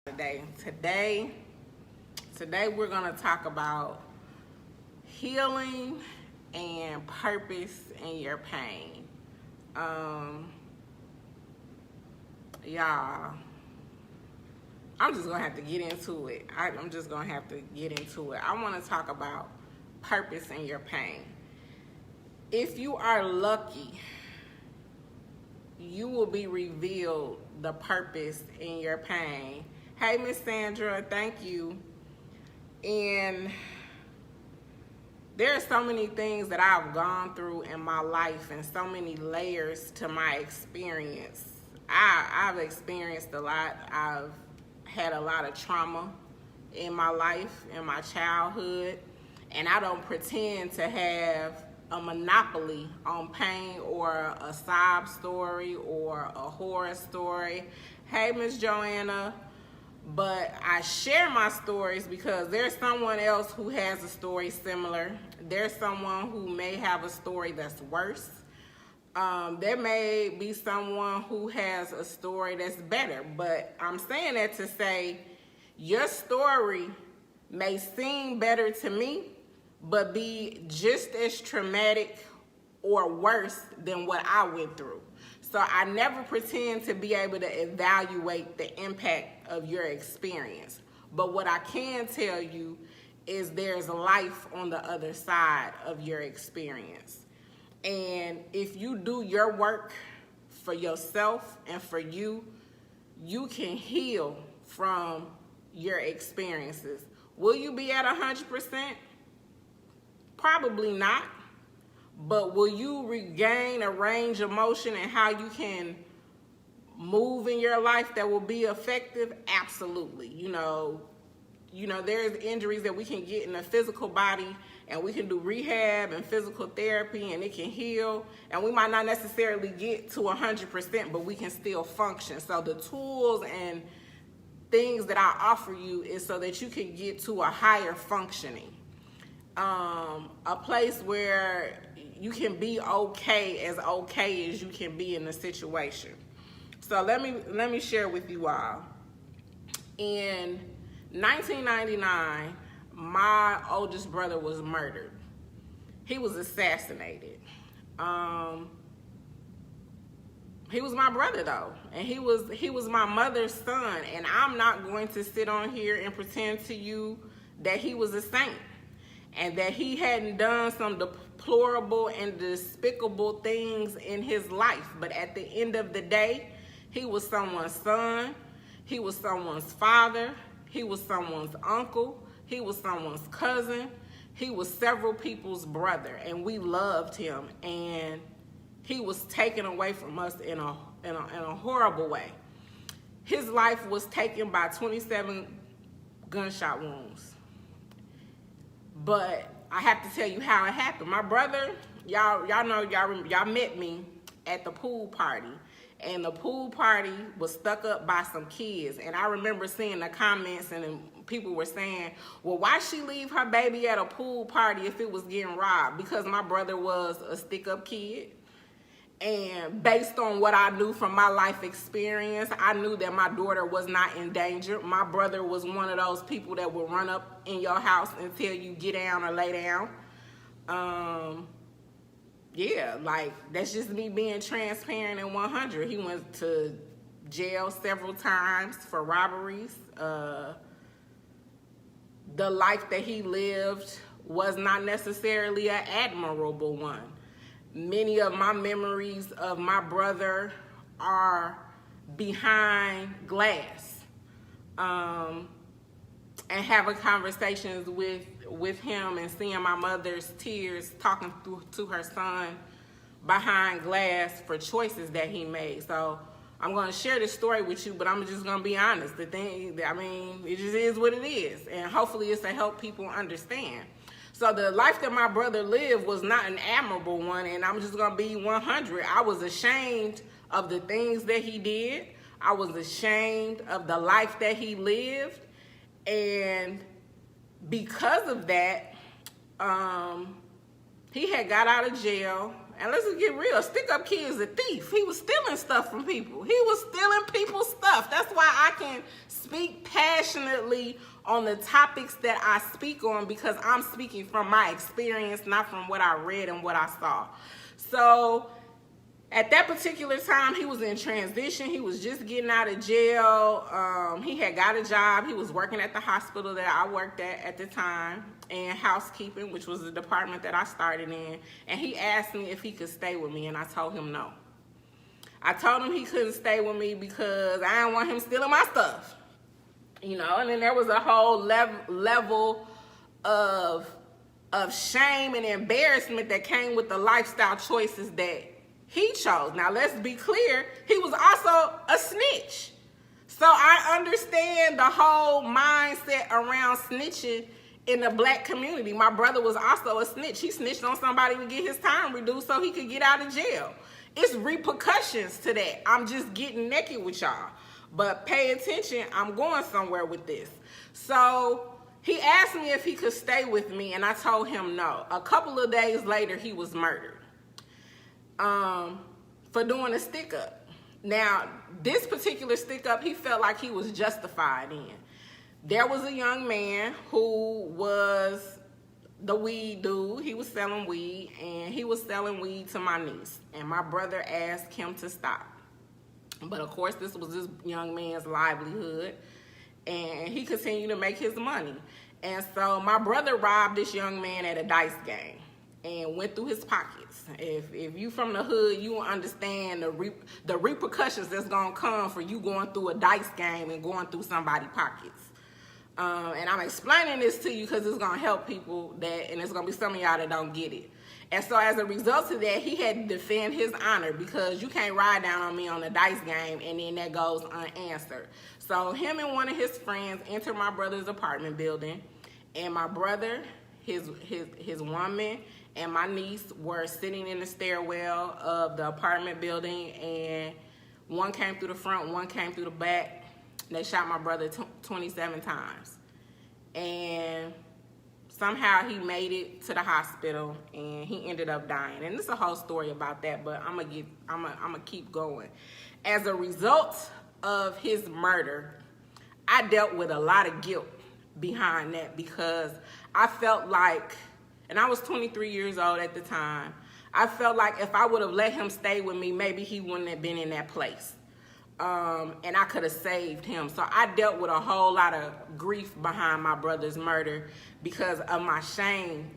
Today we're going to talk about healing and purpose in your pain. Y'all, I'm just going to have to get into it. I want to talk about purpose in your pain. If you are lucky, you will be revealed the purpose in your pain. Hey, Miss Sandra, thank you. And there are so many things that I've gone through in my life and so many layers to my experience. I've experienced a lot. I've had a lot of trauma in my life, in my childhood, and I don't pretend to have a monopoly on pain or a sob story or a horror story. Hey, Miss Joanna. But I share my stories because there's someone else who has a story similar. There's someone who may have a story that's worse. There may be someone who has a story that's better. But I'm saying that to say your story may seem better to me, but be just as traumatic or worse than what I went through. So I never pretend to be able to evaluate the impact of your experience. But what I can tell you is there's life on the other side of your experience. And if you do your work for yourself and for you, you can heal from your experiences. Will you be at 100%? Probably not. But will you regain a range of motion and how you can move in your life that will be effective? Absolutely. You know, there's injuries that we can get in the physical body, and we can do rehab and physical therapy, and it can heal. And we might not necessarily get to 100%, but we can still function. So the tools and things that I offer you is so that you can get to a higher functioning. A place where you can be okay as you can be in the situation. So let me share with you all. In 1999, my oldest brother was murdered. He was assassinated. He was my brother though, and he was my mother's son, and I'm not going to sit on here and pretend to you that he was a saint and that he hadn't done some deplorable and despicable things in his life. But at the end of the day, he was someone's son, he was someone's father, he was someone's uncle, he was someone's cousin, he was several people's brother, and we loved him, and he was taken away from us in a horrible way. His life was taken by 27 gunshot wounds. But I have to tell you how it happened. My brother, y'all met me at the pool party, and the pool party was stuck up by some kids. And I remember seeing the comments, and people were saying, well, why she leave her baby at a pool party if it was getting robbed? Because my brother was a stick-up kid. And based on what I knew from my life experience, I knew that my daughter was not in danger. My brother was one of those people that would run up in your house and tell you get down or lay down. Yeah, like that's just me being transparent and 100. He went to jail several times for robberies. The life that he lived was not necessarily an admirable one. Many of my memories of my brother are behind glass, and having conversations with him and seeing my mother's tears talking to her son behind glass for choices that he made. So I'm going to share this story with you, but I'm just going to be honest. It just is what it is, and hopefully it's to help people understand. So the life that my brother lived was not an admirable one, and I'm just going to be 100. I was ashamed of the things that he did. I was ashamed of the life that he lived, and because of that, he had got out of jail And let's get real, stick-up kid is a thief. He was stealing stuff from people. He was stealing people's stuff. That's why I can speak passionately on the topics that I speak on, because I'm speaking from my experience, not from what I read and what I saw. So at that particular time, he was in transition. He was just getting out of jail. He had got a job. He was working at the hospital that I worked at the time, and housekeeping, which was the department that I started in. And he asked me if he could stay with me, and I told him no. I told him he couldn't stay with me because I didn't want him stealing my stuff. You know, and then there was a whole level of shame and embarrassment that came with the lifestyle choices that he chose. Now, let's be clear, he was also a snitch. So I understand the whole mindset around snitching in the black community. My brother was also a snitch. He snitched on somebody to get his time reduced so he could get out of jail. It's repercussions to that. I'm just getting naked with y'all. But pay attention, I'm going somewhere with this. So he asked me if he could stay with me, and I told him no. A couple of days later, he was murdered. For doing a stick-up. Now, this particular stick-up, he felt like he was justified in. There was a young man who was the weed dude. He was selling weed, and he was selling weed to my niece. And my brother asked him to stop. But, of course, this was this young man's livelihood, and he continued to make his money. And so my brother robbed this young man at a dice game and went through his pockets. If you from the hood, you will understand the repercussions that's gonna come for you going through a dice game and going through somebody's pockets. And I'm explaining this to you because it's gonna help people and it's gonna be some of y'all that don't get it. And so as a result of that, he had to defend his honor, because you can't ride down on me on a dice game and then that goes unanswered. So him and one of his friends entered my brother's apartment building, and my brother, his woman, and my niece were sitting in the stairwell of the apartment building, and one came through the front, one came through the back. They shot my brother 27 times. And somehow he made it to the hospital, and he ended up dying. And there's a whole story about that, but I'm gonna keep going. As a result of his murder, I dealt with a lot of guilt behind that, because I felt like, and I was 23 years old at the time, I felt like if I would have let him stay with me, maybe he wouldn't have been in that place. And I could have saved him. So I dealt with a whole lot of grief behind my brother's murder because of my shame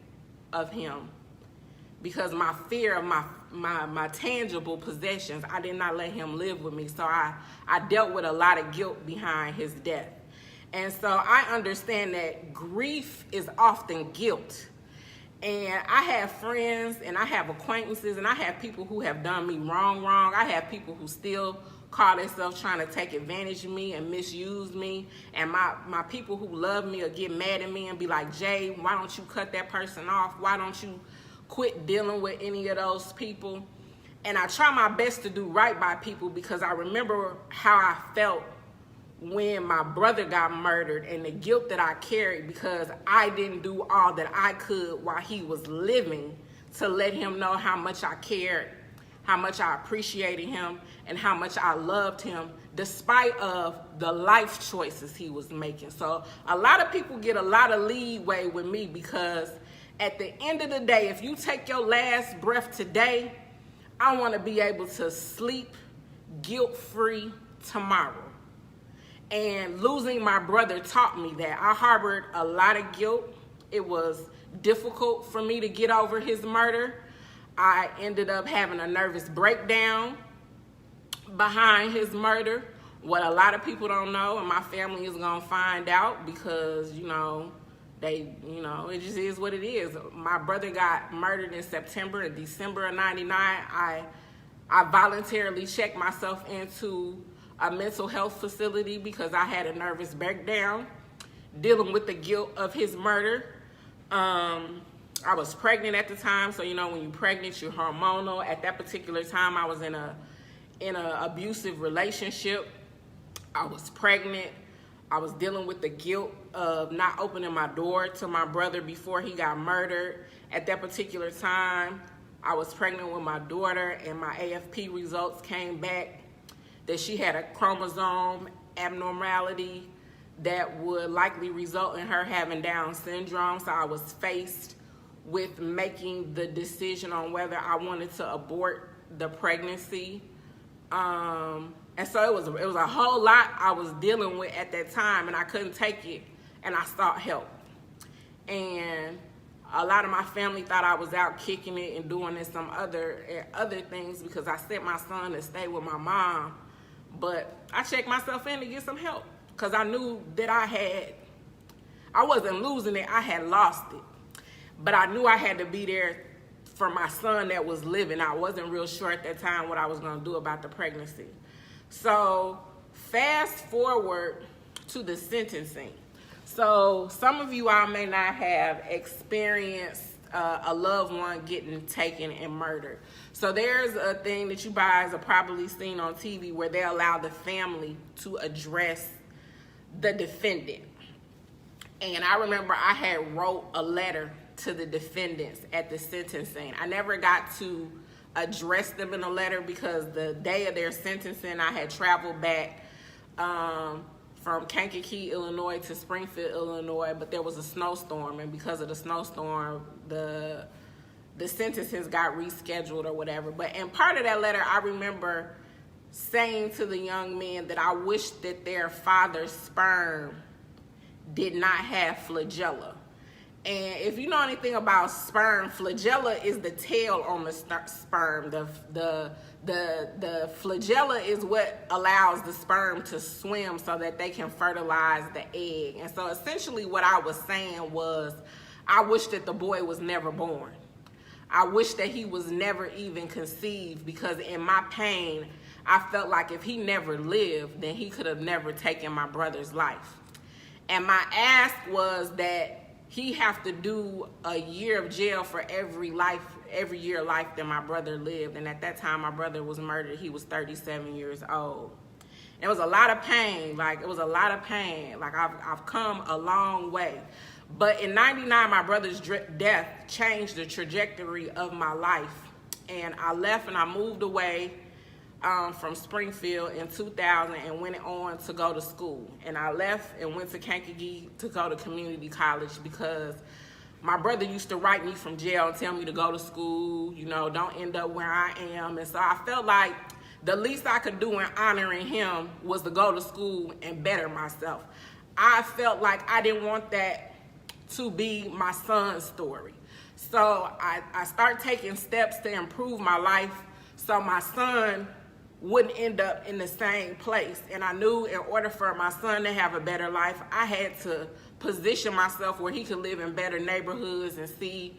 of him, because my fear of my tangible possessions. I did not let him live with me. So I dealt with a lot of guilt behind his death. And so I understand that grief is often guilt. And I have friends and I have acquaintances and I have people who have done me wrong. I have people who still call themselves trying to take advantage of me and misuse me. And my people who love me or get mad at me and be like, Jay, why don't you cut that person off? Why don't you quit dealing with any of those people? And I try my best to do right by people, because I remember how I felt when my brother got murdered and the guilt that I carried because I didn't do all that I could while he was living to let him know how much I cared, how much I appreciated him, and how much I loved him despite of the life choices he was making. So a lot of people get a lot of leeway with me, because at the end of the day, if you take your last breath today, I want to be able to sleep guilt-free tomorrow. And losing my brother taught me that. I harbored a lot of guilt. It was difficult for me to get over his murder. I ended up having a nervous breakdown behind his murder. What a lot of people don't know, and my family is gonna find out, because it just is what it is. My brother got murdered in September and December of '99. I voluntarily checked myself into a mental health facility because I had a nervous breakdown dealing with the guilt of his murder. I was pregnant at the time, so when you're pregnant, you're hormonal. At that particular time, I was in a abusive relationship. I was pregnant. I was dealing with the guilt of not opening my door to my brother before he got murdered. At that particular time, I was pregnant with my daughter, and my AFP results came back that she had a chromosome abnormality that would likely result in her having Down syndrome. So I was faced with making the decision on whether I wanted to abort the pregnancy. And so it was a whole lot I was dealing with at that time, and I couldn't take it, and I sought help. And a lot of my family thought I was out kicking it and doing some other things because I sent my son to stay with my mom. But I checked myself in to get some help because I knew that I wasn't losing it, I had lost it. But I knew I had to be there for my son that was living. I wasn't real sure at that time what I was going to do about the pregnancy. So fast forward to the sentencing. So some of you all may not have experienced a loved one getting taken and murdered. So there's a thing that you guys have probably seen on TV where they allow the family to address the defendant. And I remember I had wrote a letter to the defendants at the sentencing. I never got to address them in a letter because the day of their sentencing, I had traveled back from Kankakee, Illinois to Springfield, Illinois, but there was a snowstorm, and because of the snowstorm, the sentences got rescheduled or whatever. But in part of that letter, I remember saying to the young men that I wish that their father's sperm did not have flagella. And if you know anything about sperm, flagella is the tail on the sperm. The flagella is what allows the sperm to swim so that they can fertilize the egg. And so essentially what I was saying was, I wish that the boy was never born. I wish that he was never even conceived, because in my pain, I felt like if he never lived, then he could have never taken my brother's life. And my ask was that he have to do a year of jail for every year of life that my brother lived. And at that time, my brother was murdered. He was 37 years old. It was a lot of pain. Like, I've come a long way. But in '99, my brother's death changed the trajectory of my life. And I left and I moved away from Springfield in 2000 and went on to go to school. And I left and went to Kankakee to go to community college because my brother used to write me from jail and tell me to go to school, don't end up where I am. And so I felt like the least I could do in honoring him was to go to school and better myself. I felt like I didn't want that to be my son's story. So I started taking steps to improve my life so my son wouldn't end up in the same place. And I knew in order for my son to have a better life, I had to position myself where he could live in better neighborhoods and see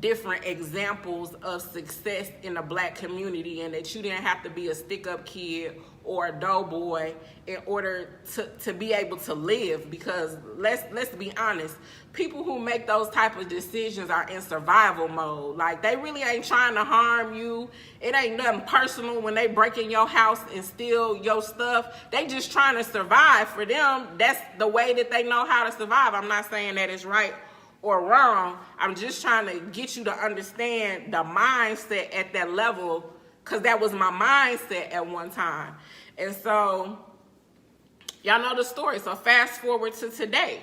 different examples of success in the Black community, and that you didn't have to be a stick-up kid or a doughboy in order to be able to live. Because let's be honest, people who make those type of decisions are in survival mode. Like, they really ain't trying to harm you. It ain't nothing personal when they break in your house and steal your stuff. They just trying to survive. For them, that's the way that they know how to survive. I'm not saying that it's right or wrong. I'm just trying to get you to understand the mindset at that level, because that was my mindset at one time. And so y'all know the story. So fast forward to today.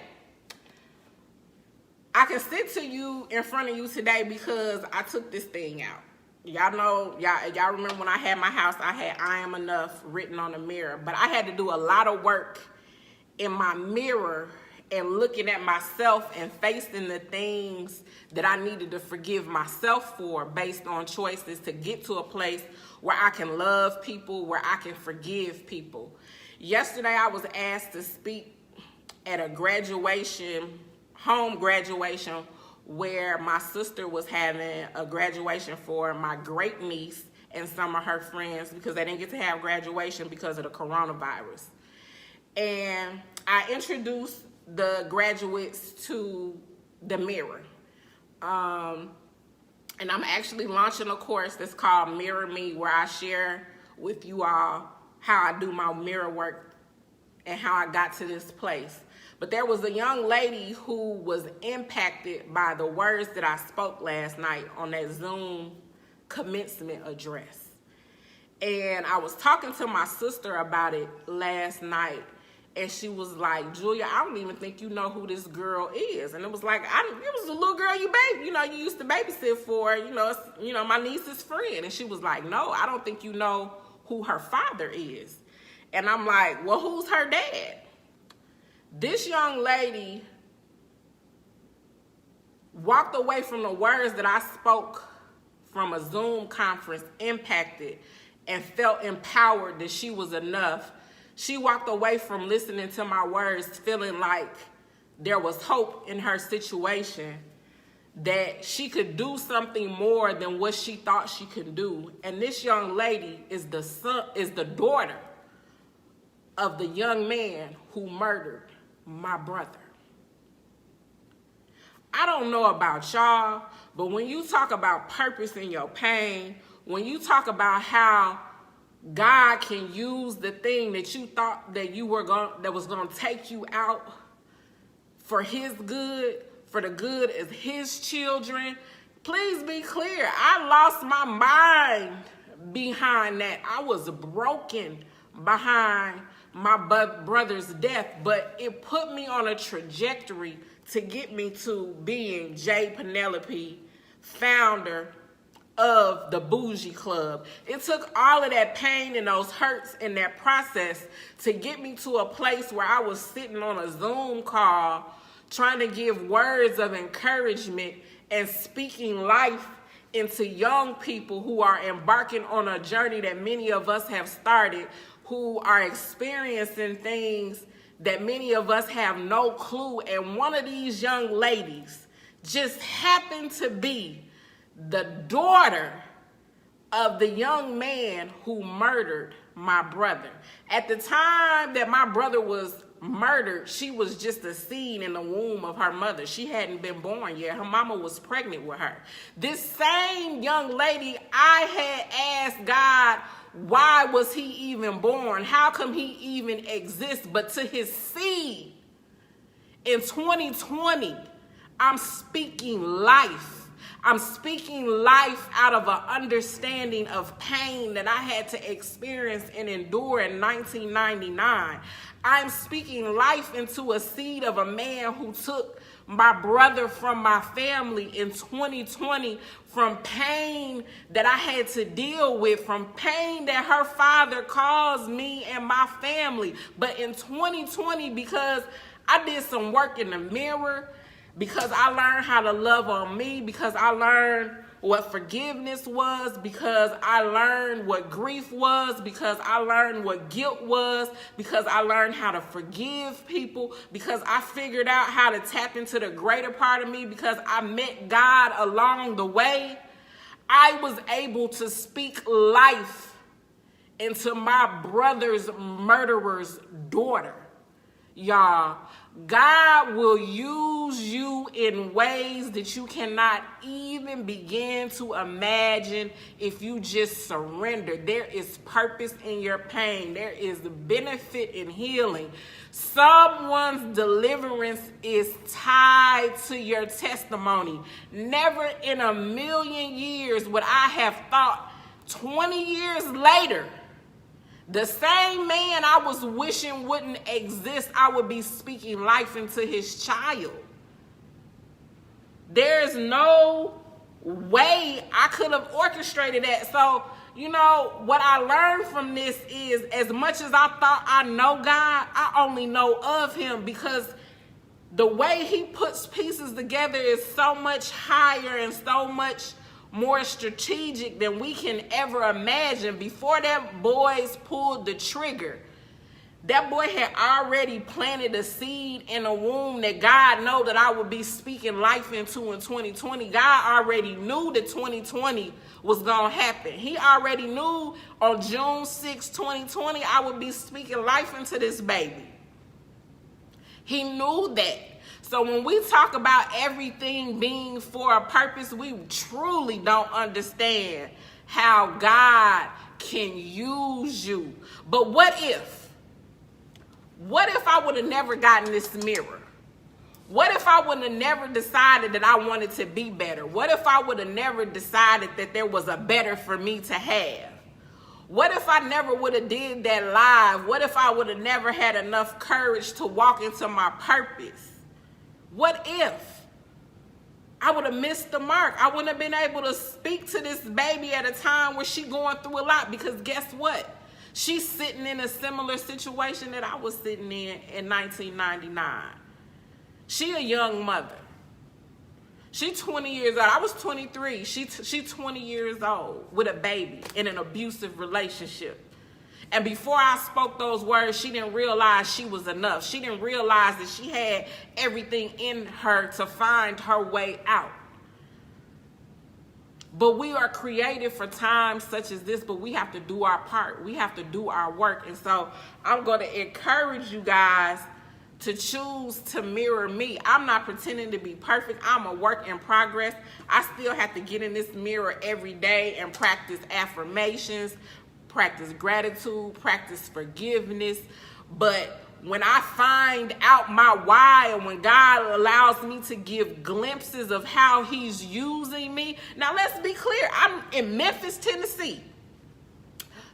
I can sit to you in front of you today because I took this thing out. Y'all know, y'all remember when I had my house, I had "I am enough" written on the mirror. But I had to do a lot of work in my mirror and looking at myself and facing the things that I needed to forgive myself for based on choices to get to a place where I can love people, where I can forgive people. Yesterday, I was asked to speak at a graduation, home graduation, where my sister was having a graduation for my great niece and some of her friends, because they didn't get to have graduation because of the coronavirus. And I introduced the graduates to the mirror. And I'm actually launching a course that's called Mirror Me, where I share with you all how I do my mirror work and how I got to this place. But there was a young lady who was impacted by the words that I spoke last night on that Zoom commencement address. And I was talking to my sister about it last night, and she was like, Julia, I don't even think you know who this girl is. And it was like, it was a little girl you used to babysit for, my niece's friend. And she was like, no, I don't think you know who her father is. And I'm like, well, who's her dad? This young lady walked away from the words that I spoke from a Zoom conference, impacted, and felt empowered that she was enough. She walked away from listening to my words feeling like there was hope in her situation, that she could do something more than what she thought she could do. And this young lady is the daughter of the young man who murdered my brother. I don't know about y'all, but when you talk about purpose in your pain, when you talk about how God can use the thing that you thought that was going to take you out for his good, for the good of his children, please be clear. I lost my mind behind that. I was broken behind my brother's death, but it put me on a trajectory to get me to being J. Penelope, founder of the Bougie Club. It took all of that pain and those hurts in that process to get me to a place where I was sitting on a Zoom call trying to give words of encouragement and speaking life into young people who are embarking on a journey that many of us have started, who are experiencing things that many of us have no clue. And one of these young ladies just happened to be the daughter of the young man who murdered my brother. At the time that my brother was murdered, she was just a seed in the womb of her mother. She hadn't been born yet. Her mama was pregnant with her. This same young lady, I had asked God, why was he even born? How come he even exists? But to his seed, in 2020, I'm speaking life. I'm speaking life out of an understanding of pain that I had to experience and endure in 1999. I'm speaking life into a seed of a man who took my brother from my family in 2020, from pain that I had to deal with, from pain that her father caused me and my family. But in 2020, because I did some work in the mirror, because I learned how to love on me, because I learned what forgiveness was, because I learned what grief was, because I learned what guilt was, because I learned how to forgive people, because I figured out how to tap into the greater part of me, because I met God along the way, I was able to speak life into my brother's murderer's daughter. Y'all, God will use you in ways that you cannot even begin to imagine if you just surrender. There is purpose in your pain. There is benefit in healing. Someone's deliverance is tied to your testimony. Never in a million years would I have thought 20 years later, the same man I was wishing wouldn't exist, I would be speaking life into his child. There's no way I could have orchestrated that. So, what I learned from this is, as much as I thought I know God, I only know of him, because the way he puts pieces together is so much higher and so much more strategic than we can ever imagine. Before that boys pulled the trigger, that boy had already planted a seed in a womb that God know that I would be speaking life into in 2020. God already knew that 2020 was going to happen. He already knew on June 6, 2020, I would be speaking life into this baby. He knew that. So when we talk about everything being for a purpose, we truly don't understand how God can use you. But what if I would have never gotten this mirror? What if I would have never decided that I wanted to be better? What if I would have never decided that there was a better for me to have? What if I never would have did that live? What if I would have never had enough courage to walk into my purpose? What if I would have missed the mark? I wouldn't have been able to speak to this baby at a time where she going through a lot, because guess what? She's sitting in a similar situation that I was sitting in 1999. She a young mother. She 20 years old. I was 23. She 20 years old with a baby in an abusive relationship. And before I spoke those words, she didn't realize she was enough. She didn't realize that she had everything in her to find her way out. But we are created for times such as this, but we have to do our part. We have to do our work. And so I'm going to encourage you guys to choose to mirror me. I'm not pretending to be perfect. I'm a work in progress. I still have to get in this mirror every day and practice affirmations, practice gratitude, practice forgiveness. But when I find out my why, and when God allows me to give glimpses of how he's using me. Now, let's be clear. I'm in Memphis, Tennessee.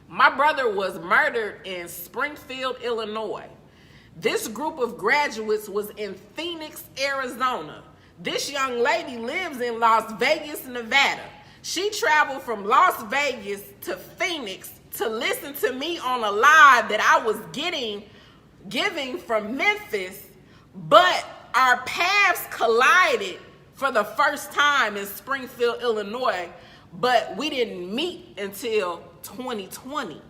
My brother was murdered in Springfield, Illinois. This group of graduates was in Phoenix, Arizona. This young lady lives in Las Vegas, Nevada. She traveled from Las Vegas to Phoenix to listen to me on a live that I was giving from Memphis, but our paths collided for the first time in Springfield, Illinois, but we didn't meet until 2020.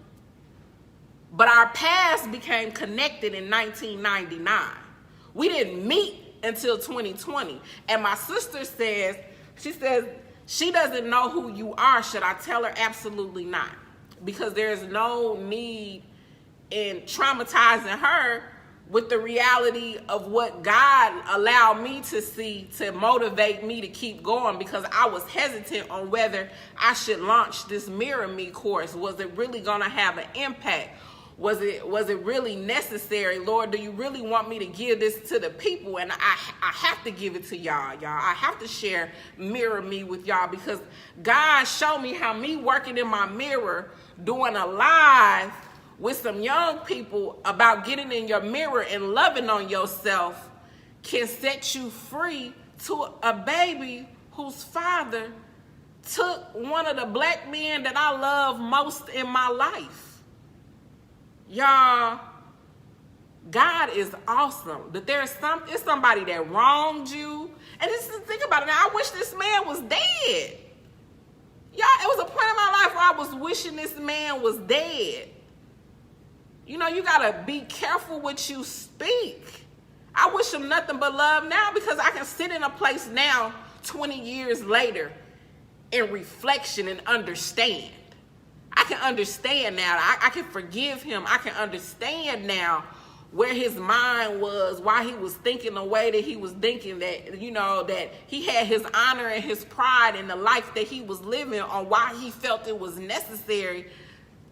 But our paths became connected in 1999. We didn't meet until 2020. And my sister says, she doesn't know who you are. Should I tell her? Absolutely not. Because there's no need in traumatizing her with the reality of what God allowed me to see to motivate me to keep going, because I was hesitant on whether I should launch this Mirror Me course. Was it really gonna have an impact? Was it really necessary? Lord, do you really want me to give this to the people? And I have to give it to y'all. I have to share Mirror Me with y'all, because God showed me how me working in my mirror, doing a live with some young people about getting in your mirror and loving on yourself can set you free to a baby whose father took one of the black men that I love most in my life. Y'all, God is awesome. That it's somebody that wronged you. And just think about it. Now, I wish this man was dead. Y'all, it was a point in my life where I was wishing this man was dead. You know, you got to be careful what you speak. I wish him nothing but love now, because I can sit in a place now, 20 years later, in reflection and understand. I can understand now. I can forgive him. I can understand now where his mind was, why he was thinking the way that he was thinking, that, you know, that he had his honor and his pride in the life that he was living on, why he felt it was necessary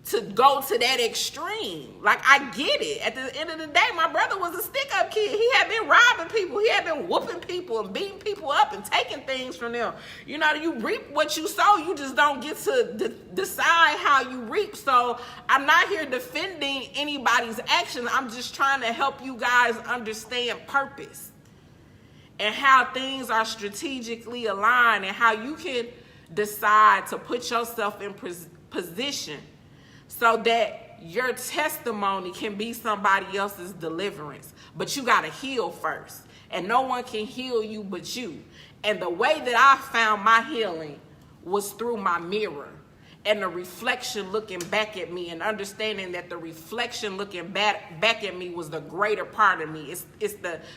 to go to that extreme. Like, I get it. At the end of the day, my brother was a stick-up kid. He had been robbing people. He had been whooping people and beating people up and taking things from them. You know, you reap what you sow. You just don't get to decide how you reap. So I'm not here defending anybody's actions. I'm just trying to help you guys understand purpose and how things are strategically aligned, and how you can decide to put yourself in position so that your testimony can be somebody else's deliverance. But you got to heal first. And no one can heal you but you. And the way that I found my healing was through my mirror. And the reflection looking back at me, and understanding that the reflection looking back at me was the greater part of me. It's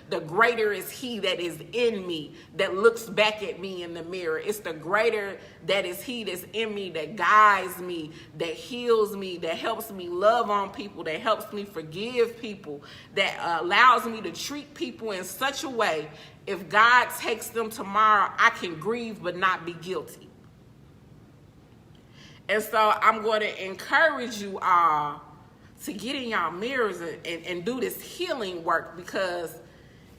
the greater is he that is in me that looks back at me in the mirror. It's the greater that is he that's in me, that guides me, that heals me, that helps me love on people, that helps me forgive people, that allows me to treat people in such a way, if God takes them tomorrow, I can grieve but not be guilty. And so I'm going to encourage you all to get in y'all mirrors and do this healing work, because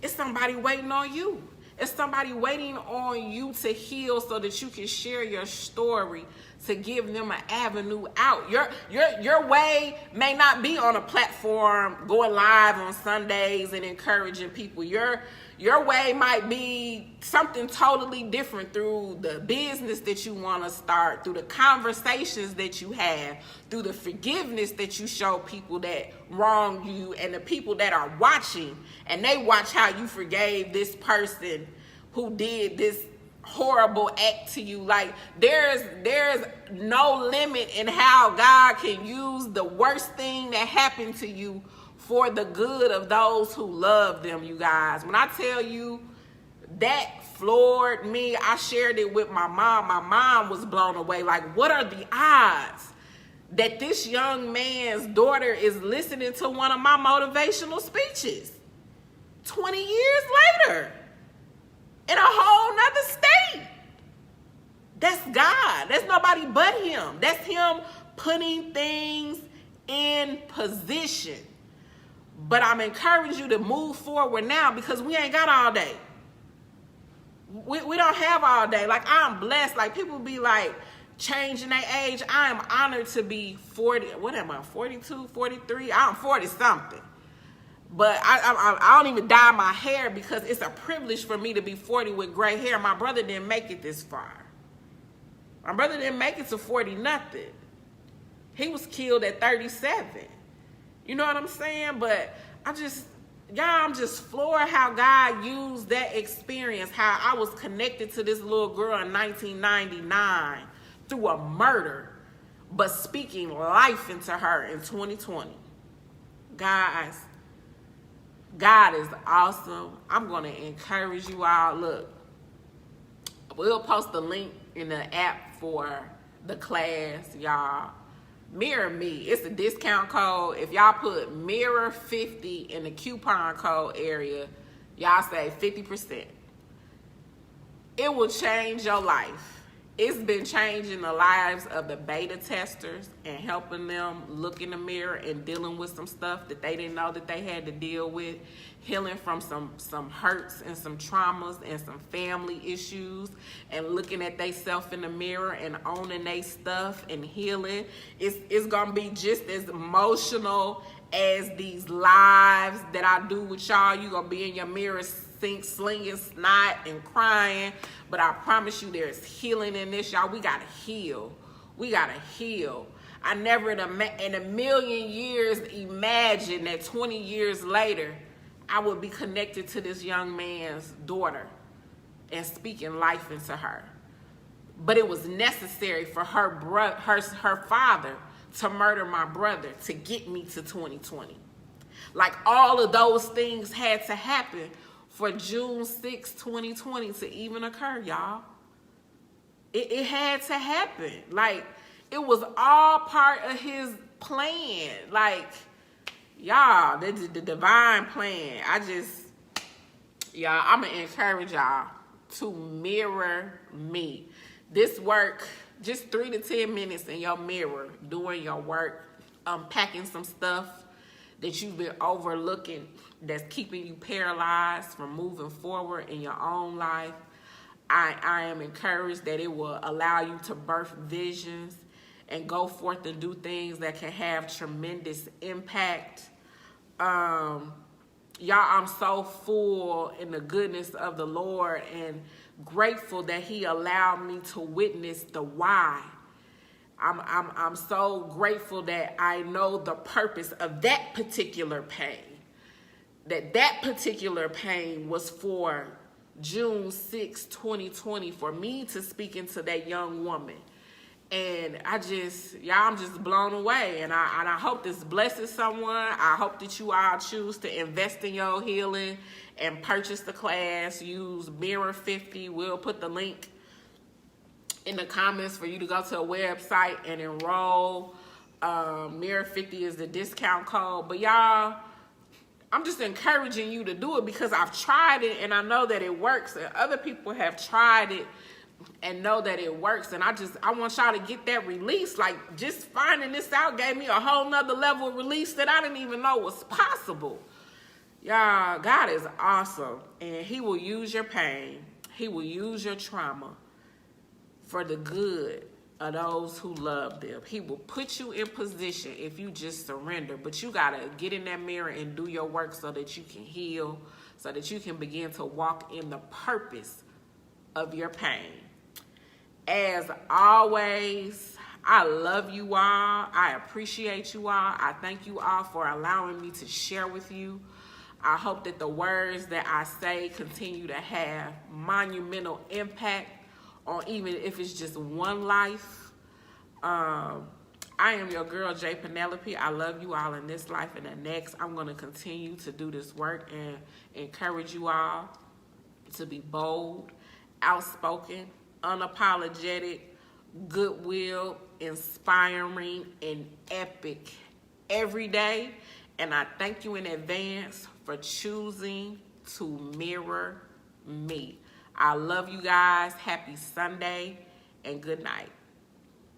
It's somebody waiting on you. It's somebody waiting on you to heal so that you can share your story, to give them an avenue out. Your way may not be on a platform going live on Sundays and encouraging people. Your way might be something totally different, through the business that you want to start, through the conversations that you have, through the forgiveness that you show people that wrong you, and the people that are watching, and they watch how you forgave this person who did this horrible act to you. Like, there's no limit in how God can use the worst thing that happened to you for the good of those who love them, you guys. When I tell you, that floored me. I shared it with my mom. My mom was blown away. Like, what are the odds that this young man's daughter is listening to one of my motivational speeches 20 years later in a whole nother state? That's God. That's nobody but him. That's him putting things in position. But I'm encouraging you to move forward now, because we ain't got all day. We don't have all day. Like, I'm blessed. Like, people be like changing their age. I am honored to be 40. What am I, 42, 43? I'm 40 something. But I don't even dye my hair, because it's a privilege for me to be 40 with gray hair. My brother didn't make it this far. My brother didn't make it to 40 nothing. He was killed at 37. You know what I'm saying? But I'm just floored how God used that experience, how I was connected to this little girl in 1999 through a murder, but speaking life into her in 2020. Guys, God is awesome. I'm going to encourage you all. Look, we'll post the link in the app for the class, y'all. Mirror Me. It's a discount code. If y'all put Mirror 50 in the coupon code area, y'all save 50%. It will change your life. It's been changing the lives of the beta testers and helping them look in the mirror and dealing with some stuff that they didn't know that they had to deal with, healing from some hurts and some traumas and some family issues, and looking at themselves in the mirror and owning their stuff and healing. It's going to be just as emotional as these lives that I do with y'all. You're going to be in your mirror slinging snot and crying, but I promise you there's healing in this, y'all. We gotta heal. We gotta heal. I never in a million years imagined that 20 years later I would be connected to this young man's daughter and speaking life into her. But it was necessary for her father to murder my brother to get me to 2020. Like, all of those things had to happen for June 6, 2020 to even occur, y'all. It had to happen. Like, it was all part of his plan. Like, y'all, the divine plan. I'm going to encourage y'all to mirror me. This work, just 3 to 10 minutes in your mirror, doing your work, unpacking some stuff that you've been overlooking, that's keeping you paralyzed from moving forward in your own life. I am encouraged that it will allow you to birth visions and go forth and do things that can have tremendous impact. Y'all, I'm so full in the goodness of the Lord and grateful that he allowed me to witness the why. I'm so grateful that I know the purpose of that particular pain. That particular pain was for June 6, 2020, for me to speak into that young woman. And I'm just blown away. And I hope this blesses someone. I hope that you all choose to invest in your healing and purchase the class. Use Mirror 50. We'll put the link in the comments for you to go to a website and enroll. Mirror 50 is the discount code. But y'all, I'm just encouraging you to do it because I've tried it and I know that it works, and other people have tried it and know that it works. And I want y'all to get that release. Like, just finding this out gave me a whole nother level of release that I didn't even know was possible. Y'all, God is awesome, and he will use your pain. He will use your trauma for the good of those who love them. He will put you in position if you just surrender. But you got to get in that mirror and do your work so that you can heal, so that you can begin to walk in the purpose of your pain. As always, I love you all. I appreciate you all. I thank you all for allowing me to share with you. I hope that the words that I say continue to have monumental impact on even if it's just one life. I am your girl, J. Penelope. I love you all in this life and the next. I'm going to continue to do this work and encourage you all to be bold, outspoken, unapologetic, goodwill, inspiring, and epic every day. And I thank you in advance for choosing to mirror me. I love you guys. Happy Sunday and good night.